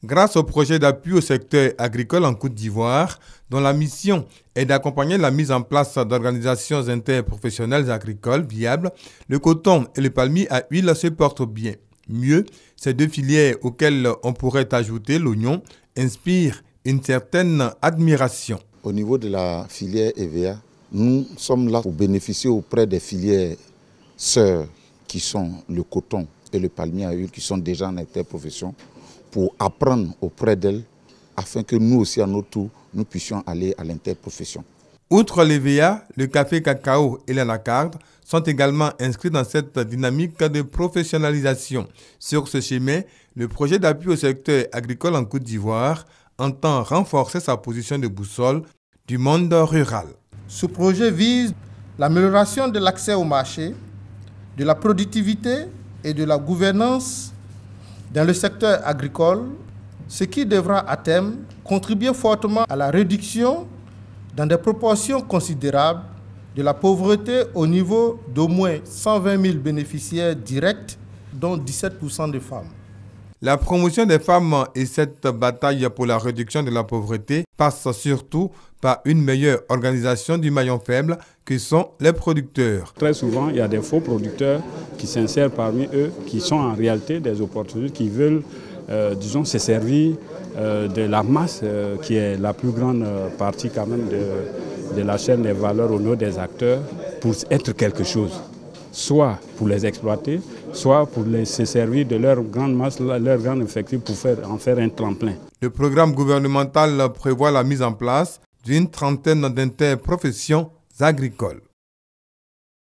Grâce au projet d'appui au secteur agricole en Côte d'Ivoire, dont la mission est d'accompagner la mise en place d'organisations interprofessionnelles agricoles viables, le coton et le palmier à huile se portent bien. Mieux, ces deux filières auxquelles on pourrait ajouter l'oignon inspirent une certaine admiration. Au niveau de la filière EVA, nous sommes là pour bénéficier auprès des filières sœurs qui sont le coton et le palmier à huile qui sont déjà en interprofession, pour apprendre auprès d'elles afin que nous aussi à notre tour, nous puissions aller à l'interprofession. Outre l'EVA, le café cacao et l'anacarde sont également inscrits dans cette dynamique de professionnalisation. Sur ce chemin, le projet d'appui au secteur agricole en Côte d'Ivoire entend renforcer sa position de boussole du monde rural. Ce projet vise l'amélioration de l'accès au marché, de la productivité et de la gouvernance dans le secteur agricole, ce qui devra à terme contribuer fortement à la réduction dans des proportions considérables de la pauvreté au niveau d'au moins 120 000 bénéficiaires directs, dont 17% de femmes. La promotion des femmes et cette bataille pour la réduction de la pauvreté passe surtout par une meilleure organisation du maillon faible que sont les producteurs. Très souvent, il y a des faux producteurs qui s'insèrent parmi eux, qui sont en réalité des opportunistes, qui veulent, se servir de la masse qui est la plus grande partie quand même de la chaîne des valeurs au niveau des acteurs pour être quelque chose. Soit pour les exploiter, soit pour se servir de leur grande masse, leur grand effectif pour en faire un tremplin. Le programme gouvernemental prévoit la mise en place d'une trentaine d'interprofessions agricoles.